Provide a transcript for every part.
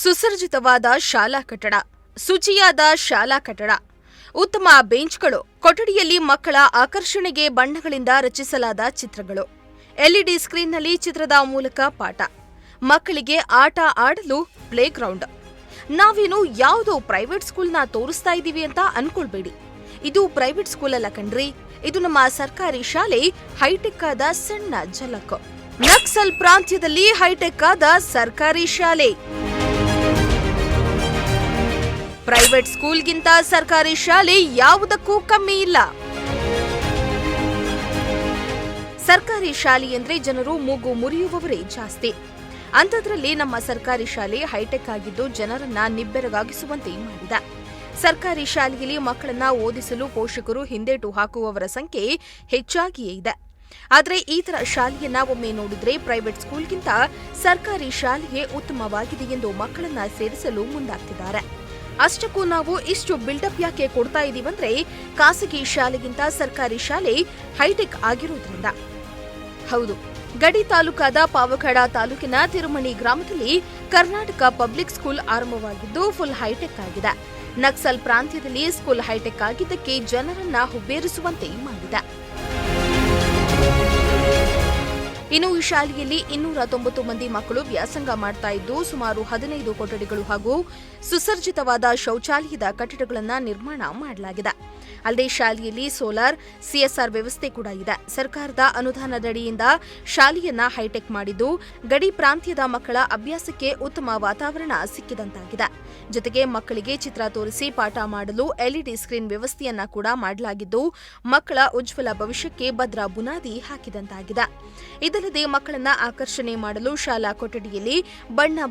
ಸುಸಜ್ಜಿತವಾದ ಶಾಲಾ ಕಟ್ಟಡ, ಶುಚಿಯಾದ ಶಾಲಾ ಕಟ್ಟಡ, ಉತ್ತಮ ಬೆಂಚ್ಗಳು, ಕೊಠಡಿಯಲ್ಲಿ ಮಕ್ಕಳ ಆಕರ್ಷಣೆಗೆ ಬಣ್ಣಗಳಿಂದ ರಚಿಸಲಾದ ಚಿತ್ರಗಳು, ಎಲ್ಇಡಿ ಸ್ಕ್ರೀನ್ನಲ್ಲಿ ಚಿತ್ರದ ಮೂಲಕ ಪಾಠ, ಮಕ್ಕಳಿಗೆ ಆಟ ಆಡಲು ಪ್ಲೇಗ್ರೌಂಡ್. ನಾವೇನು ಯಾವುದೋ ಪ್ರೈವೇಟ್ ಸ್ಕೂಲ್ನ ತೋರಿಸ್ತಾ ಇದ್ದೀವಿ ಅಂತ ಅನ್ಕೊಳ್ಬೇಡಿ. ಇದು ಪ್ರೈವೇಟ್ ಸ್ಕೂಲ್ ಅಲ್ಲ ಕಣ್ರಿ, ಇದು ನಮ್ಮ ಸರ್ಕಾರಿ ಶಾಲೆ ಹೈಟೆಕ್ ಆದ ಸಣ್ಣ ಝಲಕ್. ನಕ್ಸಲ್ ಪ್ರಾಂತ್ಯದಲ್ಲಿ ಹೈಟೆಕ್ ಆದ ಸರ್ಕಾರಿ ಶಾಲೆ. ಪ್ರೈವೇಟ್ ಸ್ಕೂಲ್ಗಿಂತ ಸರ್ಕಾರಿ ಶಾಲೆ ಯಾವುದಕ್ಕೂ ಕಮ್ಮಿ ಇಲ್ಲ. ಸರ್ಕಾರಿ ಶಾಲೆ ಎಂದ್ರೆ ಜನರು ಮೂಗು ಮುರಿಯುವವರೇ ಜಾಸ್ತಿ. ಅಂಥದ್ರಲ್ಲಿ ನಮ್ಮ ಸರ್ಕಾರಿ ಶಾಲೆ ಹೈಟೆಕ್ ಆಗಿದ್ದು ಜನರನ್ನ ನಿಬ್ಬೆರಗಾಗಿಸುವಂತೆ ಮಾಡಿದೆ. ಸರ್ಕಾರಿ ಶಾಲೆಯಲ್ಲಿ ಮಕ್ಕಳನ್ನ ಓದಿಸಲು ಪೋಷಕರು ಹಿಂದೇಟು ಹಾಕುವವರ ಸಂಖ್ಯೆ ಹೆಚ್ಚಾಗಿಯೇ ಇದೆ. ಆದರೆ ಈ ತರ ಶಾಲೆಯನ್ನ ಒಮ್ಮೆ ನೋಡಿದ್ರೆ ಪ್ರೈವೇಟ್ ಸ್ಕೂಲ್ಗಿಂತ ಸರ್ಕಾರಿ ಶಾಲೆಯೇ ಉತ್ತಮವಾಗಿದೆ ಎಂದು ಮಕ್ಕಳನ್ನ ಸೇರಿಸಲು ಮುಂದಾಗ್ತಿದ್ದಾರೆ. ಅಷ್ಟಕ್ಕೂ ನಾವು ಇಷ್ಟು ಬಿಲ್ಡಪ್ ಯಾಕೆ ಕೊಡ್ತಾ ಇದೀವಂದ್ರೆ ಖಾಸಗಿ ಶಾಲೆಗಿಂತ ಸರ್ಕಾರಿ ಶಾಲೆ ಹೈಟೆಕ್ ಆಗಿರೋದ್ರಿಂದ. ಹೌದು, ಗಡಿ ತಾಲೂಕಾದ ಪಾವಗಡ ತಾಲೂಕಿನ ತಿರುಮಣಿ ಗ್ರಾಮದಲ್ಲಿ ಕರ್ನಾಟಕ ಪಬ್ಲಿಕ್ ಸ್ಕೂಲ್ ಆರಂಭವಾಗಿದ್ದು ಫುಲ್ ಹೈಟೆಕ್ ಆಗಿದೆ. ನಕ್ಸಲ್ ಪ್ರಾಂತ್ಯದಲ್ಲಿ ಸ್ಕೂಲ್ ಹೈಟೆಕ್ ಆಗಿದ್ದಕ್ಕೆ ಜನರನ್ನ ಹುಬ್ಬೇರಿಸುವಂತೆ ಮಾಡಿದೆ. ಇನ್ನು ಈ ಶಾಲೆಯಲ್ಲಿ 290 ಮಂದಿ ಮಕ್ಕಳು ವ್ಯಾಸಂಗ ಮಾಡ್ತಾ ಇದ್ದು ಸುಮಾರು 15 ಕೊಠಡಿಗಳು ಹಾಗೂ ಸುಸಜ್ಜಿತವಾದ ಶೌಚಾಲಯದ ಕಟ್ಟಡಗಳನ್ನು ನಿರ್ಮಾಣ ಮಾಡಲಾಗಿದೆ. ಅಲ್ಲದೆ ಶಾಲೆಯಲ್ಲಿ ಸೋಲಾರ್, ಸಿಎಸ್ಆರ್ ವ್ಯವಸ್ಥೆ ಕೂಡ ಇದೆ. ಸರ್ಕಾರದ ಅನುದಾನದಡಿಯಿಂದ ಶಾಲೆಯನ್ನ ಹೈಟೆಕ್ ಮಾಡಿದ್ದು ಗಡಿ ಪ್ರಾಂತ್ಯದ ಮಕ್ಕಳ ಅಭ್ಯಾಸಕ್ಕೆ ಉತ್ತಮ ವಾತಾವರಣ ಸಿಕ್ಕಿದಂತಾಗಿದೆ. ಜೊತೆಗೆ ಮಕ್ಕಳಿಗೆ ಚಿತ್ರ ತೋರಿಸಿ ಪಾಠ ಮಾಡಲು ಎಲ್ಇಡಿ ಸ್ಕ್ರೀನ್ ವ್ಯವಸ್ಥೆಯನ್ನ ಕೂಡ ಮಾಡಲಾಗಿದ್ದು ಮಕ್ಕಳ ಉಜ್ವಲ ಭವಿಷ್ಯಕ್ಕೆ ಭದ್ರ ಬುನಾದಿ ಹಾಕಿದಂತಾಗಿದೆ. ಇದಲ್ಲದೆ ಮಕ್ಕಳನ್ನ ಆಕರ್ಷಣೆ ಮಾಡಲು ಶಾಲಾ ಕೊಠಡಿಯಲ್ಲಿ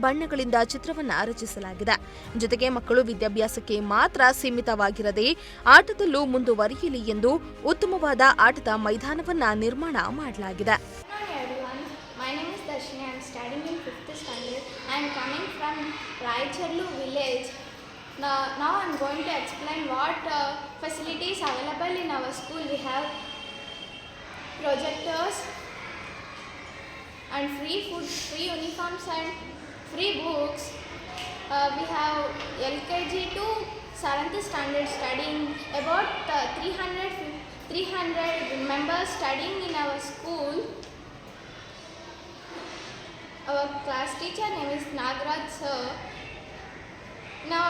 ಬಣ್ಣಗಳಿಂದ ಚಿತ್ರವನ್ನ ರಚಿಸಲಾಗಿದೆ. ಜೊತೆಗೆ ಮಕ್ಕಳು ವಿದ್ಯಾಭ್ಯಾಸಕ್ಕೆ ಮಾತ್ರ ಸೀಮಿತವಾಗಿರದೆ ಆಟದಲ್ಲೂ ಮುಂದುವರಿಯಲಿ ಎಂದು ಉತ್ತಮವಾದ ಆಟದ ಮೈದಾನವನ್ನ ನಿರ್ಮಾಣ ಮಾಡಲಾಗಿದೆ. My name is Darshini. I am studying in 5th standard. I am coming from Raicherlu village. Now I am going to explain what facilities available in our school. We have projectors and free food, free uniforms and free books. We have LKG to 7th standard studying. About 300 members studying in our school. Our class teacher name is Nagaraj sir. Now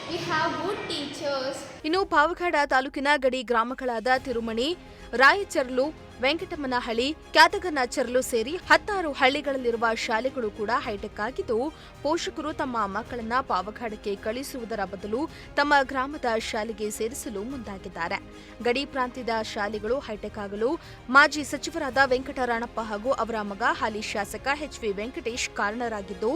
we have good teachers. ಇನ್ನು ಪಾವಗಡ ತಾಲೂಕಿನ ಗಡಿ ಗ್ರಾಮಗಳಾದ ತಿರುಮಣಿ, ರಾಯಚರ್ಲು, ವೆಂಕಟಮ್ಮನಹಳ್ಳಿ, ಕ್ಯಾತಗನಚರ್ಲು ಸೇರಿ 16 ಹಳ್ಳಿಗಳಲ್ಲಿರುವ ಶಾಲೆಗಳು ಕೂಡ high tech ಆಗಿದ್ದು ಪೋಷಕರು ತಮ್ಮ ಮಕ್ಕಳನ್ನ ಪಾವಗಡಕ್ಕೆ ಕಳಿಸುವುದರ ಬದಲು ತಮ್ಮ ಗ್ರಾಮದ ಶಾಲೆಗೆ ಸೇರಿಸಲು ಮುಂದಾಗಿದ್ದಾರೆ. ಗಡಿ ಪ್ರಾಂತ್ಯದ ಶಾಲೆಗಳು ಹೈಟೆಕ್ ಆಗಲು ಮಾಜಿ ಸಚಿವರಾದ ವೆಂಕಟರಾಣಪ್ಪ ಹಾಗೂ ಅವರ ಮಗ ಹಾಲಿ ಶಾಸಕ ಎಚ್.ವಿ. ವೆಂಕಟೇಶ್ ಕಾರಣರಾಗಿದ್ದು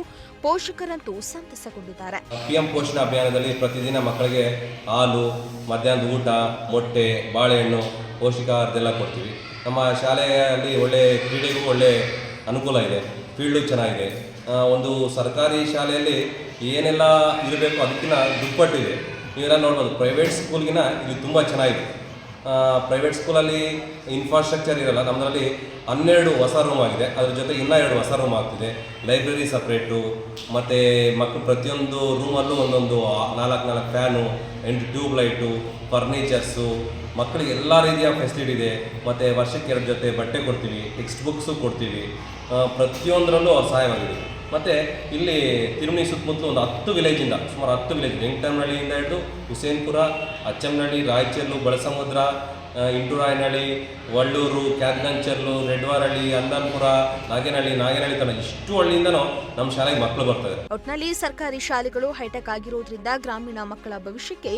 ಪೋಷಕರಂತೂ ಸಂತಸಗೊಂಡಿದ್ದಾರೆ. ಪಿಎಂ ಪೋಷಣ ಅಭಿಯಾನದಲ್ಲಿ ಪ್ರತಿದಿನ ಮಕ್ಕಳಿಗೆ ಹಾಲು, ಮಧ್ಯಾಹ್ನದ ಊಟ, ಮೊಟ್ಟೆ, ಬಾಳೆಹಣ್ಣು, ಪೌಷ್ಟಿಕಾಹಾರದೆಲ್ಲ ಕೊಡ್ತೀವಿ. ನಮ್ಮ ಶಾಲೆಯಲ್ಲಿ ಒಳ್ಳೆ ಕ್ರೀಡೆಗೂ ಒಳ್ಳೆ ಅನುಕೂಲ ಇದೆ, ಫೀಲ್ಡು ಚೆನ್ನಾಗಿದೆ. ಒಂದು ಸರ್ಕಾರಿ ಶಾಲೆಯಲ್ಲಿ ಏನೆಲ್ಲ ಇರಬೇಕು ಅದಕ್ಕಿಂತ ದುಪ್ಪಟ್ಟಿದೆ. ನೀವೆಲ್ಲ ನೋಡ್ಬೋದು, ಪ್ರೈವೇಟ್ ಸ್ಕೂಲ್ಗಿನ ಇದು ತುಂಬ ಚೆನ್ನಾಗಿದೆ. ಪ್ರೈವೇಟ್ ಸ್ಕೂಲಲ್ಲಿ ಇನ್ಫ್ರಾಸ್ಟ್ರಕ್ಚರ್ ಇರಲ್ಲ, ನಮ್ಮದರಲ್ಲಿ 12 ಹೊಸ ರೂಮ್ ಆಗಿದೆ, ಅದ್ರ ಜೊತೆ ಇನ್ನೂ 2 ಹೊಸ ರೂಮ್ ಆಗ್ತಿದೆ. ಲೈಬ್ರರಿ ಸಪ್ರೇಟು, ಮತ್ತು ಮಕ್ಕಳು ಪ್ರತಿಯೊಂದು ರೂಮಲ್ಲೂ ಒಂದೊಂದು 4 ಫ್ಯಾನು, 8 ಟ್ಯೂಬ್ ಲೈಟು, ಫರ್ನಿಚರ್ಸು, ಮಕ್ಕಳಿಗೆ ಎಲ್ಲ ರೀತಿಯ ಫೆಸಿಲಿಟಿ ಇದೆ. ಮತ್ತು ವರ್ಷಕ್ಕೆ 2 ಜೊತೆ ಬಟ್ಟೆ ಕೊಡ್ತೀವಿ, ಟೆಕ್ಸ್ಟ್ ಬುಕ್ಸು ಕೊಡ್ತೀವಿ. ಪ್ರತಿಯೊಂದರಲ್ಲೂ ಸಹಾಯವಾಗಿದೆ. ಮತ್ತು ಇಲ್ಲಿ ತಿರುಮಣಿ ಸುತ್ತಮುತ್ತಲು ಒಂದು 10 ವಿಲೇಜಿಂದ, ಸುಮಾರು 10 ವಿಲೇಜ್, ವೆಂಕಟಮ್ಮನಹಳ್ಳಿಯಿಂದ ಹಿಡಿದು ಹುಸೇನ್ಪುರ, ಅಚ್ಚಮ್ಮನಹಳ್ಳಿ, ರಾಯಚರ್ಲು, ಬಳಸಮುದ್ರ, ಇಂಟೂರಾಯನಹಳ್ಳಿ, ವಳ್ಳೂರು, ಕ್ಯಾತಗನಚರ್ಲು, ರೆಡ್ವಾರಹಳ್ಳಿ, ಅಂದಾಪುರ, ನಾಗೇನಹಳ್ಳಿ ತನಕ ಇಷ್ಟು ಹಳ್ಳಿಯಿಂದನೂ ನಮ್ಮ ಶಾಲೆಗೆ ಮಕ್ಕಳು ಬರ್ತಾರೆ. ಒಟ್ನಲ್ಲಿ ಸರ್ಕಾರಿ ಶಾಲೆಗಳು ಹೈಟೆಕ್ ಆಗಿರೋದ್ರಿಂದ ಗ್ರಾಮೀಣ ಮಕ್ಕಳ ಭವಿಷ್ಯಕ್ಕೆ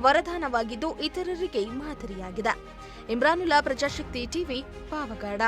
ವರದಾನವಾಗಿದ್ದು ಇತರರಿಗೆ ಮಾದರಿಯಾಗಿದೆ. ಇಮ್ರಾನುಲ್ಲಾ, ಪ್ರಜಾಶಕ್ತಿ ಟಿವಿ, ಪಾವಗಡ.